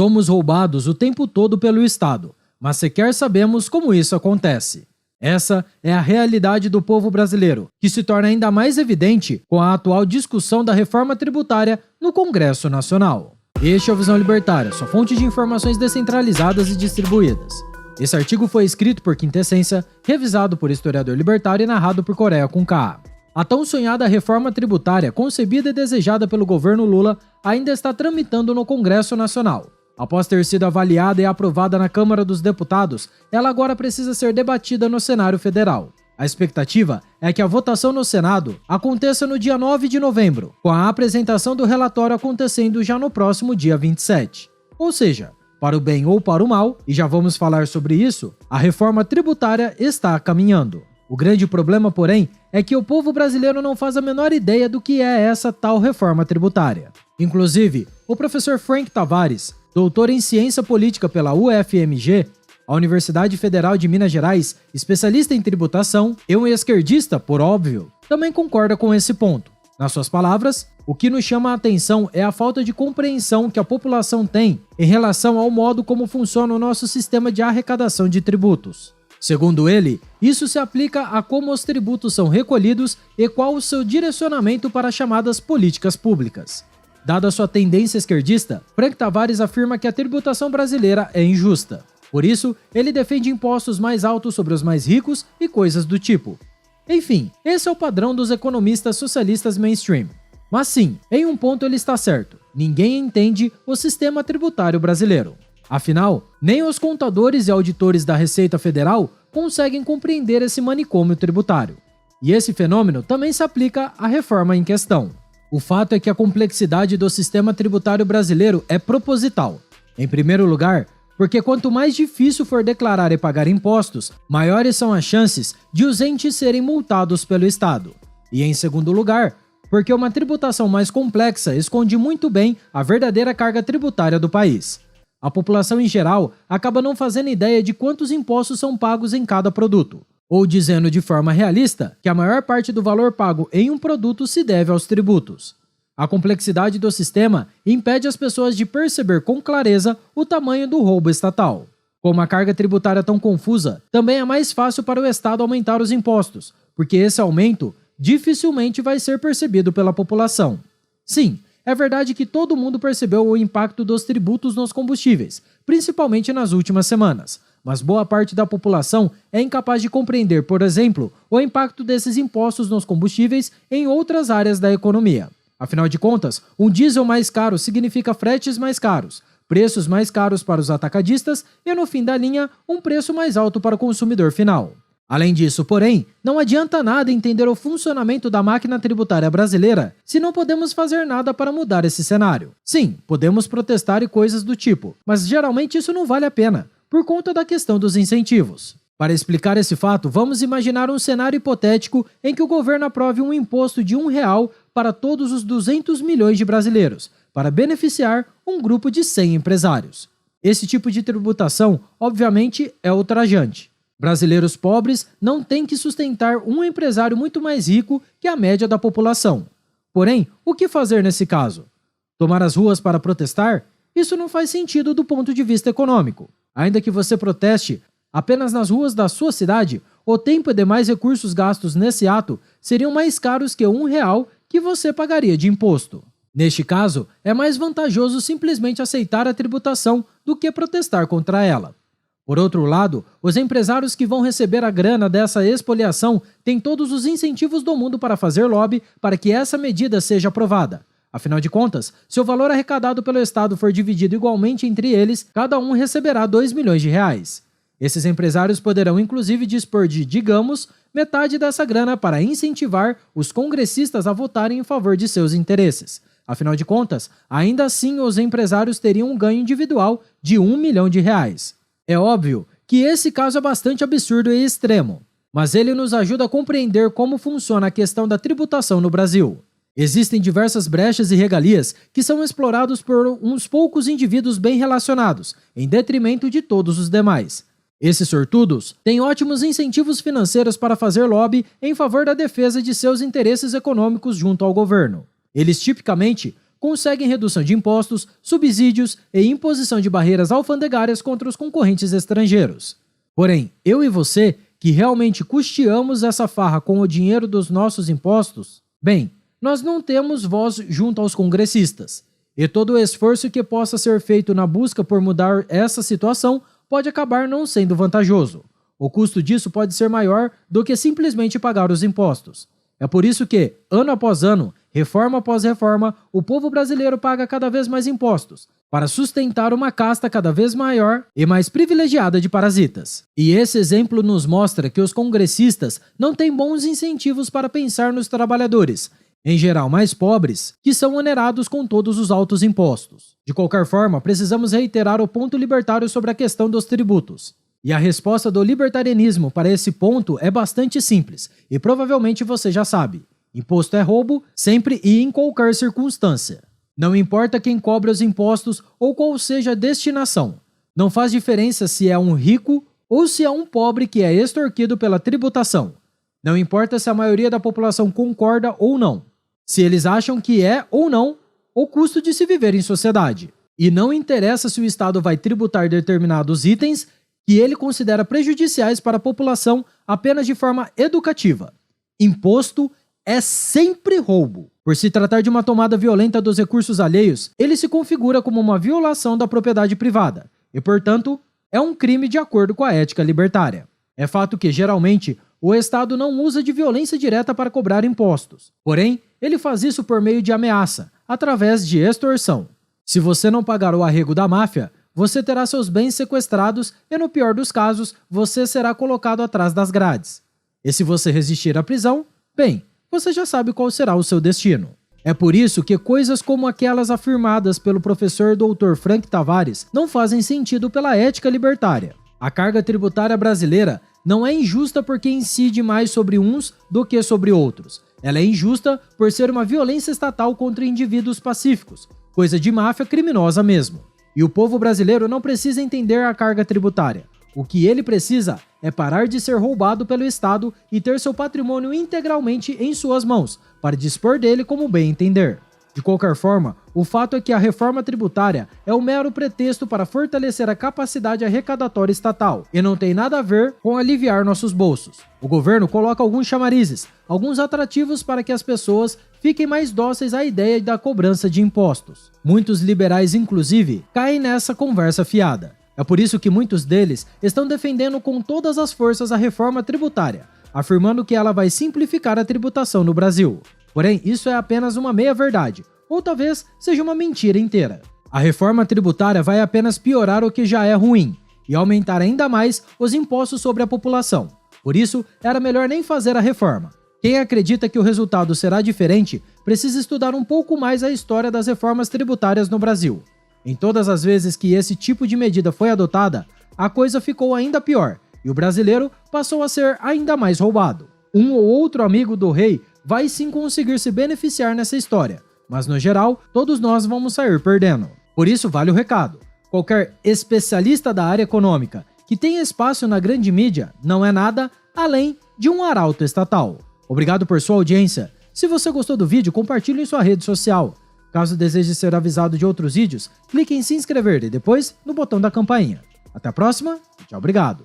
Somos roubados o tempo todo pelo Estado, mas sequer sabemos como isso acontece. Essa é a realidade do povo brasileiro, que se torna ainda mais evidente com a atual discussão da reforma tributária no Congresso Nacional. Este é o Visão Libertária, sua fonte de informações descentralizadas e distribuídas. Esse artigo foi escrito por Quintessência, revisado por historiador libertário e narrado por Coreia com K. A tão sonhada reforma tributária, concebida e desejada pelo governo Lula, ainda está tramitando no Congresso Nacional. Após ter sido avaliada e aprovada na Câmara dos Deputados, ela agora precisa ser debatida no Senado Federal. A expectativa é que a votação no Senado aconteça no dia 9 de novembro, com a apresentação do relatório acontecendo já no próximo dia 27. Ou seja, para o bem ou para o mal, e já vamos falar sobre isso, a reforma tributária está caminhando. O grande problema, porém, é que o povo brasileiro não faz a menor ideia do que é essa tal reforma tributária. Inclusive, o professor Frank Tavares, doutor em ciência política pela UFMG, a Universidade Federal de Minas Gerais, especialista em tributação e um esquerdista, por óbvio, também concorda com esse ponto. Nas suas palavras, o que nos chama a atenção é a falta de compreensão que a população tem em relação ao modo como funciona o nosso sistema de arrecadação de tributos. Segundo ele, isso se aplica a como os tributos são recolhidos e qual o seu direcionamento para as chamadas políticas públicas. Dada sua tendência esquerdista, Frank Tavares afirma que a tributação brasileira é injusta. Por isso, ele defende impostos mais altos sobre os mais ricos e coisas do tipo. Enfim, esse é o padrão dos economistas socialistas mainstream. Mas sim, em um ponto ele está certo. Ninguém entende o sistema tributário brasileiro. Afinal, nem os contadores e auditores da Receita Federal conseguem compreender esse manicômio tributário. E esse fenômeno também se aplica à reforma em questão. O fato é que a complexidade do sistema tributário brasileiro é proposital. Em primeiro lugar, porque quanto mais difícil for declarar e pagar impostos, maiores são as chances de os entes serem multados pelo Estado. E em segundo lugar, porque uma tributação mais complexa esconde muito bem a verdadeira carga tributária do país. A população em geral acaba não fazendo ideia de quantos impostos são pagos em cada produto. Ou dizendo de forma realista, que a maior parte do valor pago em um produto se deve aos tributos. A complexidade do sistema impede as pessoas de perceber com clareza o tamanho do roubo estatal. Com a carga tributária tão confusa, também é mais fácil para o Estado aumentar os impostos, porque esse aumento dificilmente vai ser percebido pela população. Sim, é verdade que todo mundo percebeu o impacto dos tributos nos combustíveis, principalmente nas últimas semanas. Mas boa parte da população é incapaz de compreender, por exemplo, o impacto desses impostos nos combustíveis em outras áreas da economia. Afinal de contas, um diesel mais caro significa fretes mais caros, preços mais caros para os atacadistas e, no fim da linha, um preço mais alto para o consumidor final. Além disso, porém, não adianta nada entender o funcionamento da máquina tributária brasileira se não podemos fazer nada para mudar esse cenário. Sim, podemos protestar e coisas do tipo, mas geralmente isso não vale a pena, por conta da questão dos incentivos. Para explicar esse fato, vamos imaginar um cenário hipotético em que o governo aprove um imposto de R$1 para todos os 200 milhões de brasileiros, para beneficiar um grupo de 100 empresários. Esse tipo de tributação, obviamente, é ultrajante. Brasileiros pobres não têm que sustentar um empresário muito mais rico que a média da população. Porém, o que fazer nesse caso? Tomar as ruas para protestar? Isso não faz sentido do ponto de vista econômico. Ainda que você proteste apenas nas ruas da sua cidade, o tempo e demais recursos gastos nesse ato seriam mais caros que R$1 que você pagaria de imposto. Neste caso, é mais vantajoso simplesmente aceitar a tributação do que protestar contra ela. Por outro lado, os empresários que vão receber a grana dessa expoliação têm todos os incentivos do mundo para fazer lobby para que essa medida seja aprovada. Afinal de contas, se o valor arrecadado pelo Estado for dividido igualmente entre eles, cada um receberá R$2 milhões. Esses empresários poderão inclusive dispor de, digamos, metade dessa grana para incentivar os congressistas a votarem em favor de seus interesses. Afinal de contas, ainda assim os empresários teriam um ganho individual de R$1 milhão. É óbvio que esse caso é bastante absurdo e extremo, mas ele nos ajuda a compreender como funciona a questão da tributação no Brasil. Existem diversas brechas e regalias que são explorados por uns poucos indivíduos bem relacionados, em detrimento de todos os demais. Esses sortudos têm ótimos incentivos financeiros para fazer lobby em favor da defesa de seus interesses econômicos junto ao governo. Eles tipicamente conseguem redução de impostos, subsídios e imposição de barreiras alfandegárias contra os concorrentes estrangeiros. Porém, eu e você, que realmente custeamos essa farra com o dinheiro dos nossos impostos, bem, nós não temos voz junto aos congressistas. E todo o esforço que possa ser feito na busca por mudar essa situação pode acabar não sendo vantajoso. O custo disso pode ser maior do que simplesmente pagar os impostos. É por isso que, ano após ano, reforma após reforma, o povo brasileiro paga cada vez mais impostos, para sustentar uma casta cada vez maior e mais privilegiada de parasitas. E esse exemplo nos mostra que os congressistas não têm bons incentivos para pensar nos trabalhadores, em geral mais pobres, que são onerados com todos os altos impostos. De qualquer forma, precisamos reiterar o ponto libertário sobre a questão dos tributos. E a resposta do libertarianismo para esse ponto é bastante simples, e provavelmente você já sabe. Imposto é roubo, sempre e em qualquer circunstância. Não importa quem cobra os impostos ou qual seja a destinação. Não faz diferença se é um rico ou se é um pobre que é extorquido pela tributação. Não importa se a maioria da população concorda ou não. Se eles acham que é ou não o custo de se viver em sociedade. E não interessa se o Estado vai tributar determinados itens que ele considera prejudiciais para a população apenas de forma educativa. Imposto é sempre roubo. Por se tratar de uma tomada violenta dos recursos alheios, ele se configura como uma violação da propriedade privada e, portanto, é um crime de acordo com a ética libertária. É fato que, geralmente, o Estado não usa de violência direta para cobrar impostos. Porém, ele faz isso por meio de ameaça, através de extorsão. Se você não pagar o arrego da máfia, você terá seus bens sequestrados e, no pior dos casos, você será colocado atrás das grades. E se você resistir à prisão, bem, você já sabe qual será o seu destino. É por isso que coisas como aquelas afirmadas pelo professor Dr. Frank Tavares não fazem sentido pela ética libertária. A carga tributária brasileira não é injusta porque incide mais sobre uns do que sobre outros. Ela é injusta por ser uma violência estatal contra indivíduos pacíficos, coisa de máfia criminosa mesmo. E o povo brasileiro não precisa entender a carga tributária. O que ele precisa é parar de ser roubado pelo Estado e ter seu patrimônio integralmente em suas mãos, para dispor dele como bem entender. De qualquer forma, o fato é que a reforma tributária é um mero pretexto para fortalecer a capacidade arrecadatória estatal e não tem nada a ver com aliviar nossos bolsos. O governo coloca alguns chamarizes, alguns atrativos para que as pessoas fiquem mais dóceis à ideia da cobrança de impostos. Muitos liberais, inclusive, caem nessa conversa fiada. É por isso que muitos deles estão defendendo com todas as forças a reforma tributária, afirmando que ela vai simplificar a tributação no Brasil. Porém, isso é apenas uma meia-verdade, ou talvez seja uma mentira inteira. A reforma tributária vai apenas piorar o que já é ruim e aumentar ainda mais os impostos sobre a população. Por isso, era melhor nem fazer a reforma. Quem acredita que o resultado será diferente precisa estudar um pouco mais a história das reformas tributárias no Brasil. Em todas as vezes que esse tipo de medida foi adotada, a coisa ficou ainda pior e o brasileiro passou a ser ainda mais roubado. Um ou outro amigo do rei vai sim conseguir se beneficiar nessa história, mas no geral, todos nós vamos sair perdendo. Por isso vale o recado. Qualquer especialista da área econômica que tenha espaço na grande mídia não é nada além de um arauto estatal. Obrigado por sua audiência. Se você gostou do vídeo, compartilhe em sua rede social. Caso deseje ser avisado de outros vídeos, clique em se inscrever e depois no botão da campainha. Até a próxima e tchau, obrigado.